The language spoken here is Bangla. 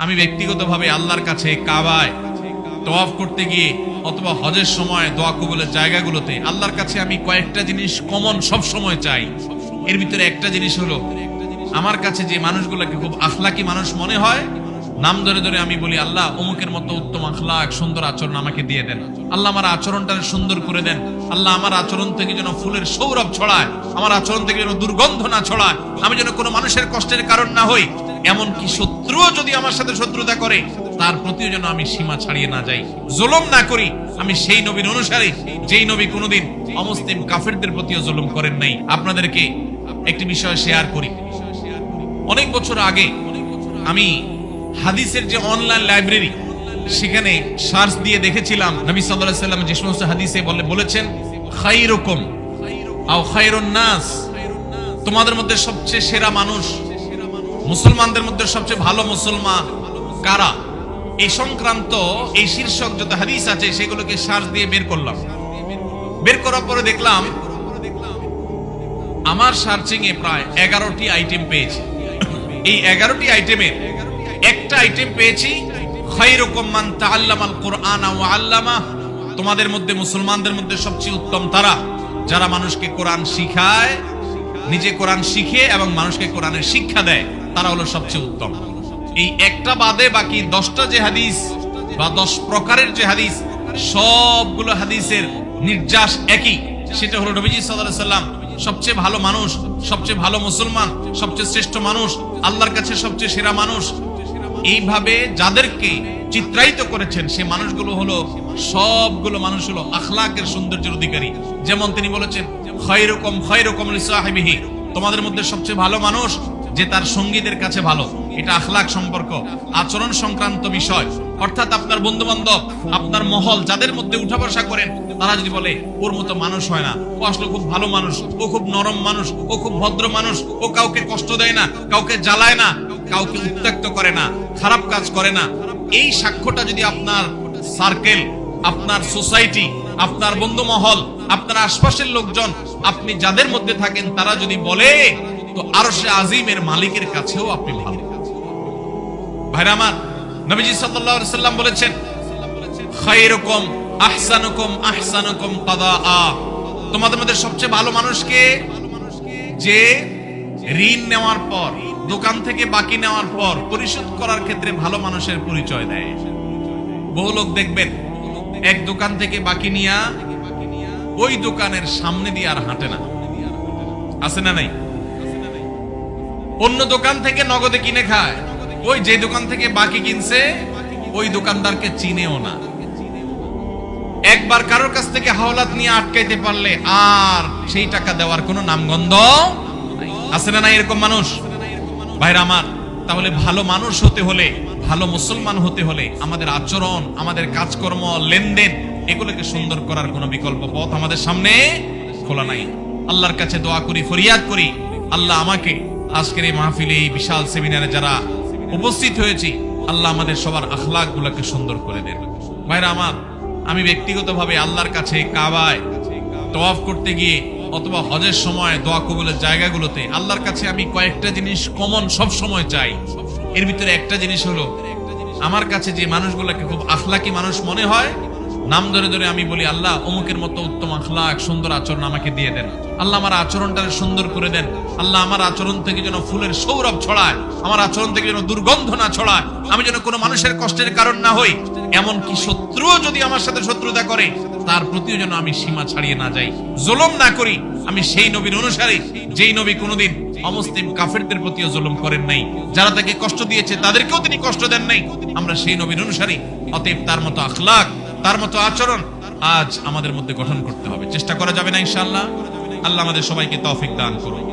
আমি ব্যক্তিগতভাবে আল্লাহর কাছে কাবায় তওয়াফ করতে গিয়ে অথবা হজের সময় দোয়া কবুলের জায়গাগুলোতে আল্লাহর কাছে আমি কয়েকটা জিনিস কমন সব সময় চাই। এর ভিতরে একটা জিনিস হলো, আমার কাছে যে মানুষগুলোকে খুব আখলাকি মানুষ মনে হয়, নাম ধরে ধরে আমি বলি, আল্লাহ অমুকের মতো উত্তম আখলাক সুন্দর আচরণ আমাকে দিয়ে দেন। আল্লাহ আমার আচরণটা সুন্দর করে দেন। আল্লাহ আমার আচরণ থেকে যেন ফুলের সৌরভ ছড়ায়, আমার আচরণ থেকে যেন দুর্গন্ধ না ছড়ায়, আমি যেন কোনো মানুষের কষ্টের কারণ না হই। এমনকি শত্রুও যদি আমার সাথে শত্রুতা করে, তার প্রতিও যেন আমি সীমা ছাড়িয়ে না যাই, জুলুম না করি। আমি সেই নবীর অনুসারী, যেই নবী কোনোদিন অমুসলিম কাফেরদের প্রতিও জুলুম করেন নাই। আপনাদেরকে একটি বিষয় শেয়ার করি। অনেক বছর আগে আমি হাদিসের যে অনলাইন লাইব্রেরি, সেখানে সার্চ দিয়ে দেখেছিলাম নবী সাল্লাল্লাহু আলাইহি ওয়াসাল্লাম যে সমস্ত হাদিসে বলেছেন, খায়রুকুম আও খায়রুন নাস, তোমাদের মধ্যে সবচেয়ে সেরা মানুষ, মুসলমানদের মধ্যে সবচেয়ে ভালো মুসলমান কারা, এই সংক্রান্ত এই শীর্ষক যত হাদিস আছে সেগুলোকে সার্চ দিয়ে বের করলাম। বের করার পরে দেখলাম আমার সার্চিং এ প্রায় 11টি আইটেম পেয়েছি। এই 11টি আইটেমের একটা আইটেম পেয়েছি, খায়রুকুম মান তাআল্লামাল কুরআন ওয়া আল্লামা, তোমাদের মধ্যে মুসলমানদের মধ্যে সবচেয়ে উত্তম তারা যারা মানুষকে কোরআন শিখায়, নিজে কোরআন শিখে এবং মানুষকে কোরআনের শিক্ষা দেয়, তারা হলো সবচেয়ে উত্তম। এই একটা বাদে বাকি 10টা যে হাদিস বা 10 প্রকারের যে হাদিস, সবগুলো হাদিসের নির্যাস একই, সেটা হলো নবীজি সাল্লাল্লাহু আলাইহি ওয়াসাল্লাম সবচেয়ে ভালো মানুষ, সবচেয়ে ভালো মুসলমান, সবচেয়ে শ্রেষ্ঠ মানুষ, আল্লাহর কাছে সবচেয়ে সেরা মানুষ। এইভাবে যাদেরকে চিত্রায়িত করেছেন সে মানুষগুলো হলো, সবগুলো মানুষ হলো আখলাকের সৌন্দর্যের অধিকারী। যেমন তিনি বলেছেন, খায়রুকুম খায়রুকুম লিসাহিবিহি, তোমাদের মধ্যে সবচেয়ে ভালো মানুষ যে তার সঙ্গীদের কাছে ভালো। এটা আখলাক সম্পর্ক, আচরণ সংক্রান্ত বিষয়। অর্থাৎ আপনার বন্ধু বান্ধব, আপনার মহল যাদের মধ্যে উঠা বসা করেন, তারা যদি বলে ওর মতো মানুষ হয় না, ও আসলে খুব ভালো মানুষ, ও খুব নরম মানুষ, ও খুব ভদ্র মানুষ, ও কাউকে কষ্ট দেয় না, কাউকে জ্বালায় না, কাউকে উত্ত্যক্ত করে না, খারাপ কাজ করে না, এই সাক্ষ্যটা যদি আপনার সার্কেল, আপনার সোসাইটি, আপনার বন্ধু মহল, আপনার আশপাশের লোকজন, আপনি যাদের মধ্যে থাকেন তারা যদি বলে, তো আরশে আজিমের মালিকের কাছেও আপনি ভালো। ভাইরা আমার, নবীজি সাল্লাল্লাহু আলাইহি ওয়াসাল্লাম বলেছেন, খায়রুকুম আহসানুকুম আহসানুকুম কাদাআ, তোমাদের মধ্যে সবচেয়ে ভালো মানুষকে যে ঋণ নেওয়ার পর, দোকান থেকে বাকি নেওয়ার পর পরিশোধ করার ক্ষেত্রে ভালো মানুষের পরিচয় দেয়। বহু লোক দেখবেন এক দোকান থেকে বাকি নিয়া ওই দোকানের সামনে দিয়ে আর হাঁটে না, আছে না নাই? অন্য দোকান থেকে নগদে কিনে খায়, ওই যে দোকান থেকে বাকি কিনছে ওই দোকানদারকে চিনেও না। একবার কারোর কাছ থেকে হাওলাত নিয়ে আটকাইতে পারলে আর সেই টাকা দেওয়ার কোনো নামগন্ধ আছে না নাই? এরকম মানুষ। ভাইরা আমার, তাহলে ভালো মানুষ হতে হলে, ভালো মুসলমান হতে হলে আমাদের আচরণ, আমাদের কাজকর্ম, লেনদেন, এগুলোকে সুন্দর করার কোনো বিকল্প পথ আমাদের সামনে খোলা নাই। আল্লাহর কাছে দোয়া করি, ফরিয়াদ করি, আল্লাহ আমাকে আজকের এই মাহফিলে, এই বিশাল সেমিনারে যারা উপস্থিত হয়েছি, আল্লাহ আমাদের সবার আখলাক গুলাকে সুন্দর করে দেন। ভাইরা আমার, আমি ব্যক্তিগতভাবে আল্লাহর কাছে কাবায় তওয়াফ করতে গিয়ে অথবা হজের সময় দোয়া কবুলের জায়গাগুলোতে আল্লাহর কাছে আমি কয়েকটা জিনিস কমন সব সময় চাই। এর ভিতরে একটা জিনিস হলো, আমার কাছে যে মানুষগুলোকে খুব আখলাকি মানুষ মনে হয়, নাম ধরে ধরে আমি বলি, আল্লাহ অমুকের মতো উত্তম আখলাক সুন্দর আচরণ আমাকে দিয়ে দেন। আল্লাহ আমার আচরণটা সুন্দর করে দেন। আল্লাহ আমার আচরণ থেকে যেন ফুলের সৌরভ ছড়ায়, আমার আচরণ থেকে যেন দুর্গন্ধ না ছড়ায়, আমি যেন কোনো মানুষের কষ্টের কারণ না হই। এমনকি শত্রুও যদি আমার সাথে শত্রুতা করে, তার প্রতিও যেন আমি সীমা ছাড়িয়ে না যাই, জুলুম না করি। আমি সেই নবীর অনুসারী, যেই নবী কোনোদিন অমুসলিম কাফেরদের প্রতিও জুলুম করেন নাই, যারা তাকে কষ্ট দিয়েছে তাদেরকেও তিনি কষ্ট দেন নাই। আমরা সেই নবীর অনুসারী, অতএব তার মতো আখলাক, তার মতো আচরণ আজ আমাদের মধ্যে গঠন করতে হবে। চেষ্টা করা যাবে না ইনশাআল্লাহ? আল্লাহ আমাদের সবাইকে তৌফিক দান করুন।